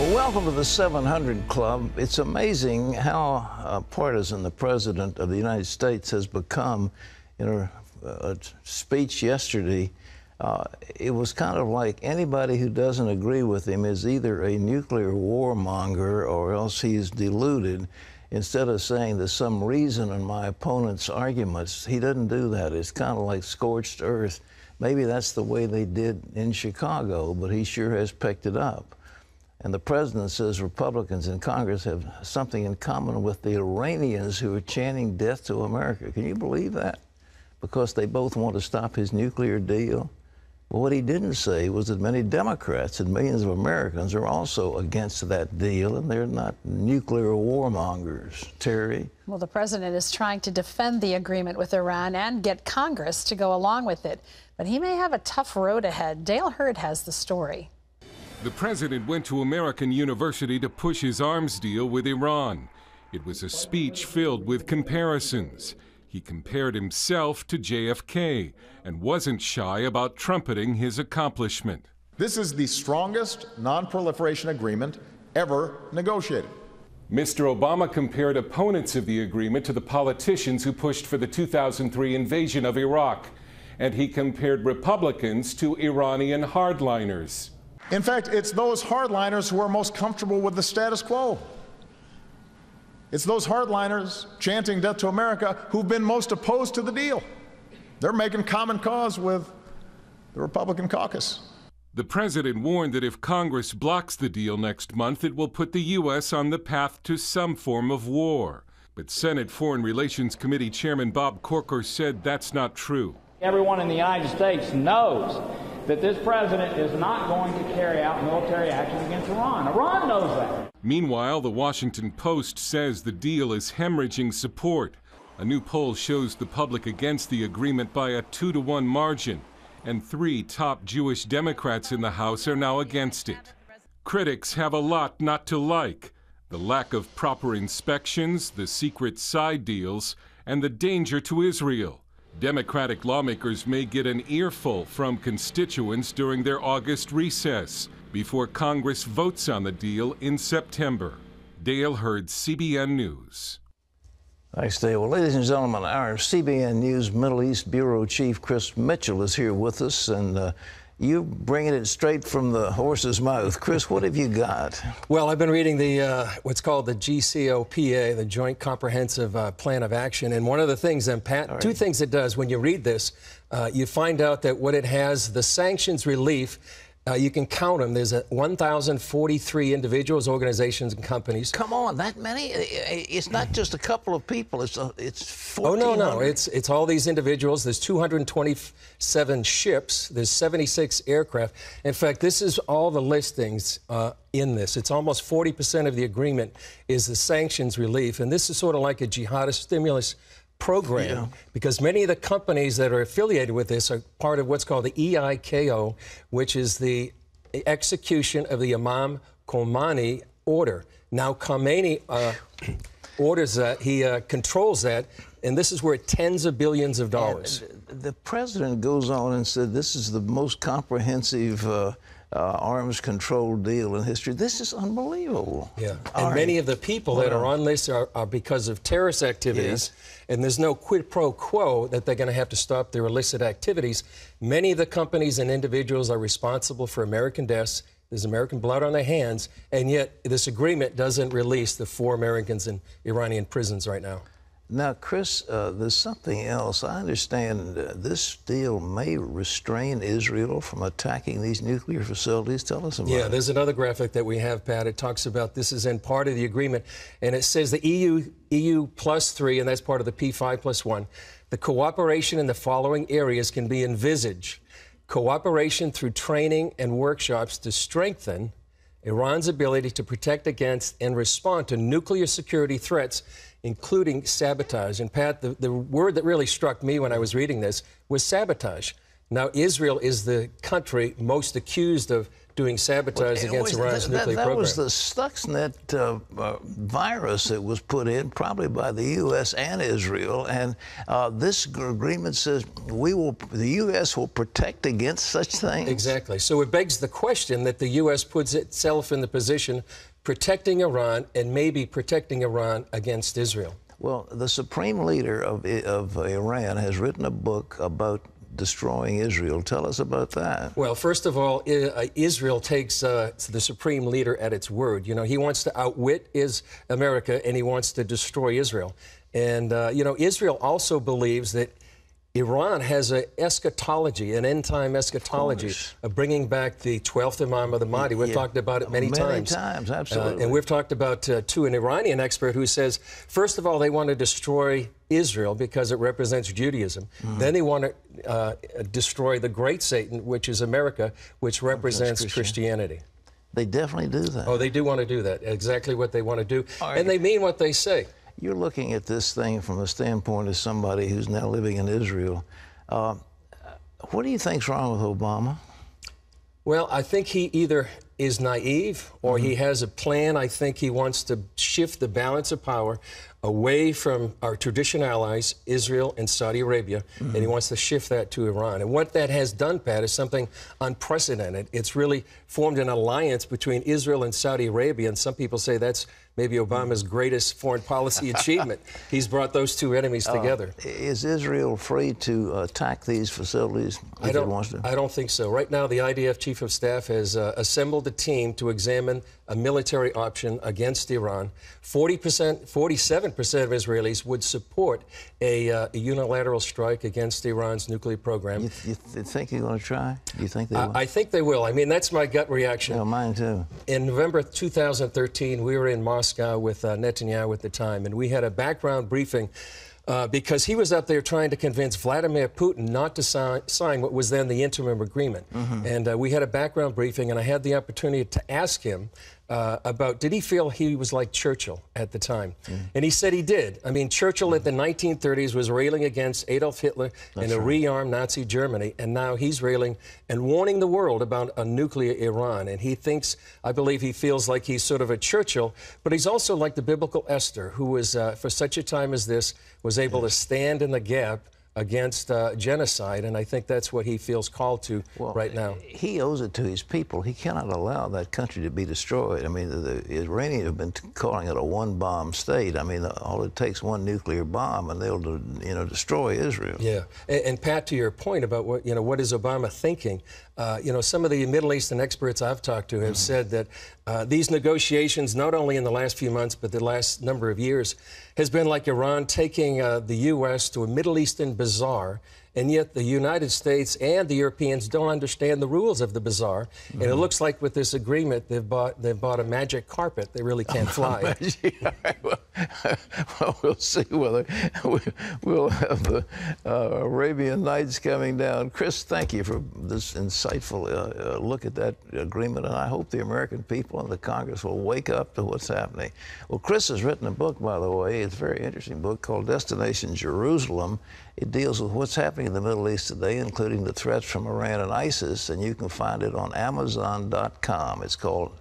Well, welcome to the 700 Club. It's amazing how partisan the President of the United States has become. In a speech yesterday, it was kind of like anybody who doesn't agree with him is either a nuclear warmonger or else he's deluded. Instead of saying there's some reason in my opponent's arguments, he doesn't do that. It's kind of like scorched earth. Maybe that's the way they did in Chicago, but he sure has picked it up. And the president says Republicans in Congress have something in common with the Iranians who are chanting death to America. Can you believe that? Because they both want to stop his nuclear deal. Well, what he didn't say was that many Democrats and millions of Americans are also against that deal, and they're not nuclear warmongers. Terry? Well, the president is trying to defend the agreement with Iran and get Congress to go along with it. But he may have a tough road ahead. Dale Hurd has the story. The president went to American University to push his arms deal with Iran. It was a speech filled with comparisons. He compared himself to JFK and wasn't shy about trumpeting his accomplishment. This is the strongest non-proliferation agreement ever negotiated. Mr. Obama compared opponents of the agreement to the politicians who pushed for the 2003 invasion of Iraq. And he compared Republicans to Iranian hardliners. In fact, it's those hardliners who are most comfortable with the status quo. It's those hardliners chanting death to America who've been most opposed to the deal. They're making common cause with the Republican caucus. The president warned that if Congress blocks the deal next month, it will put the U.S. on the path to some form of war. But Senate Foreign Relations Committee Chairman Bob Corker said that's not true. Everyone in the United States knows that this president is not going to carry out military action against Iran. Iran knows that. Meanwhile, the Washington Post says the deal is hemorrhaging support. A new poll shows the public against the agreement by a 2-to-1 margin, and 3 top Jewish Democrats in the House are now against it. Critics have a lot not to like: the lack of proper inspections, the secret side deals, and the danger to Israel. Democratic lawmakers may get an earful from constituents during their August recess before Congress votes on the deal in September. Dale Hurd, CBN News. Thanks, Dale. Well, ladies and gentlemen, our CBN News Middle East Bureau Chief Chris Mitchell is here with us, and you bringing it straight from the horse's mouth. Chris, what have you got? Well, I've been reading the what's called the GCOPA, the Joint Comprehensive Plan of Action, and one of the things, and Pat, right, 2 things it does when you read this, you find out that what it has, the sanctions relief, you can count them. There's 1,043 individuals, organizations, and companies. Come on, that many? It's not just a couple of people. It's 1,400. Oh, no. It's all these individuals. There's 227 ships. There's 76 aircraft. In fact, this is all the listings in this. It's almost 40% of the agreement is the sanctions relief. And this is sort of like a jihadist stimulus program, because many of the companies that are affiliated with this are part of what's called the EIKO, which is the execution of the Imam Khomeini order. Now, Khomeini orders that, he controls that, and this is worth tens of billions of dollars. And the president goes on and said this is the most comprehensive arms control deal in history. This is unbelievable. Yeah, and many of the people that are on this are because of terrorist activities, and there's no quid pro quo that they're going to have to stop their illicit activities. Many of the companies and individuals are responsible for American deaths. There's American blood on their hands, and yet this agreement doesn't release the 4 Americans in Iranian prisons right now. Now, Chris, there's something else. I understand this deal may restrain Israel from attacking these nuclear facilities. Tell us about it. Yeah, there's another graphic that we have, Pat. It talks about this is in part of the agreement, and it says the EU plus 3, and that's part of the P5 plus 1. The cooperation in the following areas can be envisaged. Cooperation through training and workshops to strengthen Iran's ability to protect against and respond to nuclear security threats, including sabotage. And Pat, the word that really struck me when I was reading this was sabotage. Now, Israel is the country most accused of doing sabotage against Iran's nuclear program. That was the Stuxnet virus that was put in probably by the U.S. and Israel, and this agreement says the U.S. will protect against such things. Exactly. So it begs the question that the U.S. puts itself in the position protecting Iran and maybe protecting Iran against Israel. Well, the supreme leader of Iran has written a book about destroying Israel. Tell us about that. Well, first of all, Israel takes the supreme leader at its word. You know, he wants to outwit America, and he wants to destroy Israel. And, you know, Israel also believes that Iran has an eschatology, an end-time eschatology of bringing back the 12th Imam of the Mahdi. We've talked about it many times. Many times, absolutely. And we've talked about, too, an Iranian expert who says, first of all, they want to destroy Israel because it represents Judaism. Then they want to destroy the great Satan, which is America, which represents Christianity. They definitely do that. Oh, they do want to do that. Exactly what they want to do. Right. And they mean what they say. You're looking at this thing from the standpoint of somebody who's now living in Israel. What do you think's wrong with Obama? Well, I think he either is naive or he has a plan. I think he wants to shift the balance of power away from our traditional allies, Israel and Saudi Arabia, and he wants to shift that to Iran. And what that has done, Pat, is something unprecedented. It's really formed an alliance between Israel and Saudi Arabia, and some people say that's maybe Obama's greatest foreign policy achievement. He's brought those two enemies together. Is Israel free to attack these facilities if it wants to? I don't think so. Right now, the IDF Chief of Staff has assembled a team to examine a military option against Iran. 47% of Israelis would support a unilateral strike against Iran's nuclear program. You think you're going to try? Do you think they will? I think they will. I mean, that's my gut reaction. Yeah, mine too. In November 2013, we were in Moscow with Netanyahu at the time, and we had a background briefing because he was up there trying to convince Vladimir Putin not to sign what was then the interim agreement. And we had a background briefing, and I had the opportunity to ask him about did he feel he was like Churchill at the time. And he said he did. I mean, Churchill at the 1930s was railing against Adolf Hitler and a rearmed Nazi Germany, and now he's railing and warning the world about a nuclear Iran. And he thinks, I believe he feels like he's sort of a Churchill, but he's also like the biblical Esther, who was, for such a time as this, was able to stand in the gap against genocide, and I think that's what he feels called to right now. He owes it to his people. He cannot allow that country to be destroyed. I mean, the Iranians have been calling it a one-bomb state. I mean, all it takes one nuclear bomb, and they'll, destroy Israel. Yeah, and Pat, to your point about what is Obama thinking? Some of the Middle Eastern experts I've talked to have said that these negotiations, not only in the last few months, but the last number of years, has been like Iran taking the U.S. to a Middle Eastern bazaar, and yet the United States and the Europeans don't understand the rules of the bazaar. And it looks like with this agreement, they've bought a magic carpet. They really can't fly. Well, we'll see whether we'll have the Arabian Nights coming down. Chris, thank you for this insightful look at that agreement, and I hope the American people and the Congress will wake up to what's happening. Well, Chris has written a book, by the way. It's a very interesting book called Destination Jerusalem. It deals with what's happening in the Middle East today, including the threats from Iran and ISIS, and you can find it on Amazon.com. It's called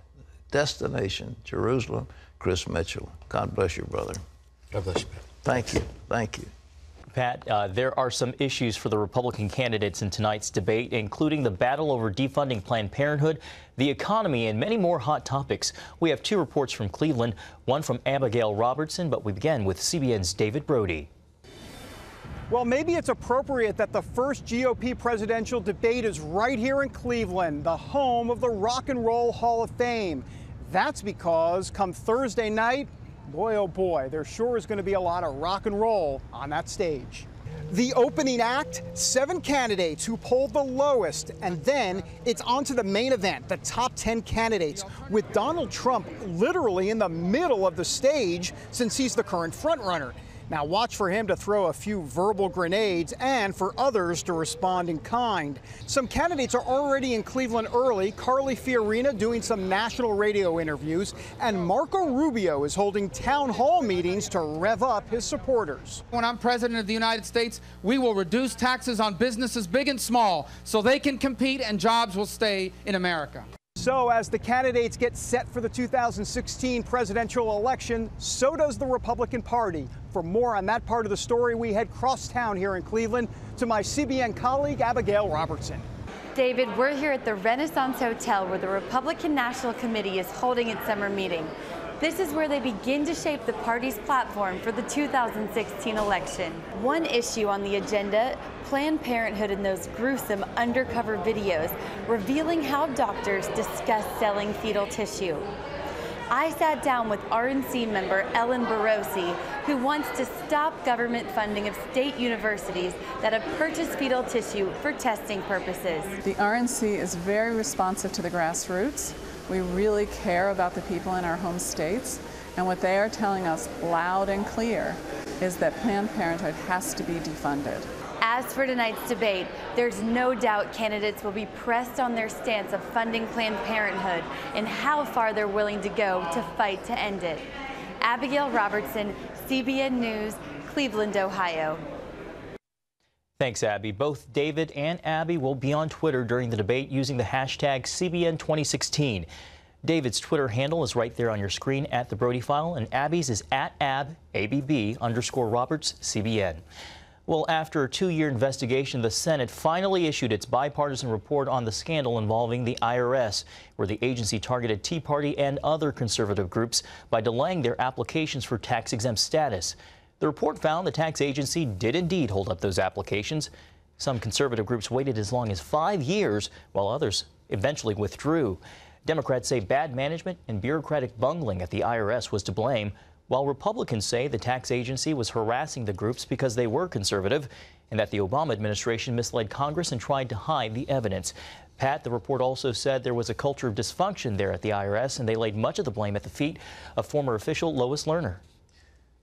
Destination Jerusalem. Chris Mitchell. God bless you, brother. God bless you, Pat. Thank you. Thank you. Pat, there are some issues for the Republican candidates in tonight's debate, including the battle over defunding Planned Parenthood, the economy, and many more hot topics. We have two reports from Cleveland, one from Abigail Robertson, but we begin with CBN's David Brody. Well, maybe it's appropriate that the first GOP presidential debate is right here in Cleveland, the home of the Rock and Roll Hall of Fame. That's because come Thursday night, boy, oh boy, there sure is going to be a lot of rock and roll on that stage. The opening act, 7 candidates who polled the lowest, and then it's on to the main event, the top 10 candidates, with Donald Trump literally in the middle of the stage since he's the current frontrunner. Now watch for him to throw a few verbal grenades and for others to respond in kind. Some candidates are already in Cleveland early. Carly Fiorina doing some national radio interviews, and Marco Rubio is holding town hall meetings to rev up his supporters. When I'm president of the United States, we will reduce taxes on businesses big and small so they can compete and jobs will stay in America. So as the candidates get set for the 2016 presidential election, so does the Republican Party. For more on that part of the story, we head crosstown here in Cleveland to my CBN colleague, Abigail Robertson. David, we're here at the Renaissance Hotel where the Republican National Committee is holding its summer meeting. This is where they begin to shape the party's platform for the 2016 election. One issue on the agenda, Planned Parenthood and those gruesome undercover videos revealing how doctors discuss selling fetal tissue. I sat down with RNC member Ellen Barossi, who wants to stop government funding of state universities that have purchased fetal tissue for testing purposes. The RNC is very responsive to the grassroots. We really care about the people in our home states, and what they are telling us loud and clear is that Planned Parenthood has to be defunded. As for tonight's debate, there's no doubt candidates will be pressed on their stance of funding Planned Parenthood and how far they're willing to go to fight to end it. Abigail Robertson, CBN News, Cleveland, Ohio. Thanks, Abby. Both David and Abby will be on Twitter during the debate using the hashtag CBN2016. David's Twitter handle is right there on your screen at The Brody File, and Abby's is at @ABB_Roberts_CBN. Well, after a 2-year investigation, the Senate finally issued its bipartisan report on the scandal involving the IRS, where the agency targeted Tea Party and other conservative groups by delaying their applications for tax-exempt status. The report found the tax agency did indeed hold up those applications. Some conservative groups waited as long as 5 years, while others eventually withdrew. Democrats say bad management and bureaucratic bungling at the IRS was to blame, while Republicans say the tax agency was harassing the groups because they were conservative and that the Obama administration misled Congress and tried to hide the evidence. Pat, the report also said there was a culture of dysfunction there at the IRS, and they laid much of the blame at the feet of former official Lois Lerner.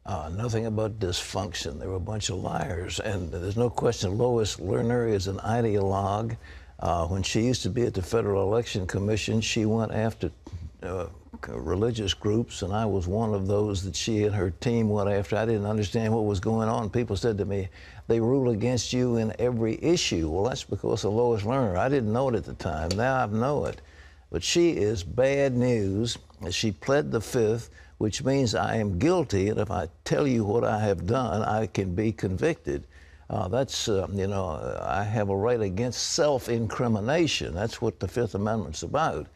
Nothing about dysfunction. They were a bunch of liars. And there's no question Lois Lerner is an ideologue. When she used to be at the Federal Election Commission, she went after religious groups, and I was one of those that she and her team went after. I didn't understand what was going on. People said to me, they rule against you in every issue. Well, that's because of Lois Lerner. I didn't know it at the time. Now I know it. But she is bad news. She pled the Fifth, which means I am guilty, and if I tell you what I have done, I can be convicted. I have a right against self-incrimination. That's what the Fifth Amendment's about.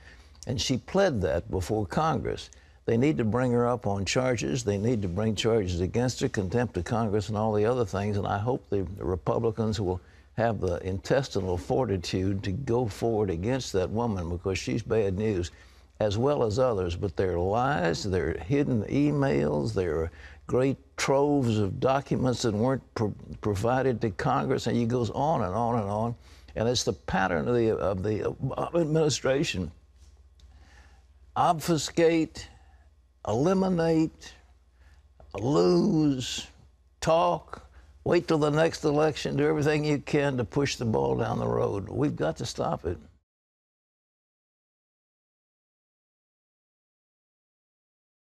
And she pled that before Congress. They need to bring her up on charges. They need to bring charges against her, contempt of Congress, and all the other things. And I hope the Republicans will have the intestinal fortitude to go forward against that woman, because she's bad news, as well as others. But there are lies, there are hidden emails, there are great troves of documents that weren't provided to Congress, and it goes on and on and on. And it's the pattern of the administration. Obfuscate, eliminate, lose, talk, wait till the next election, do everything you can to push the ball down the road. We've got to stop it.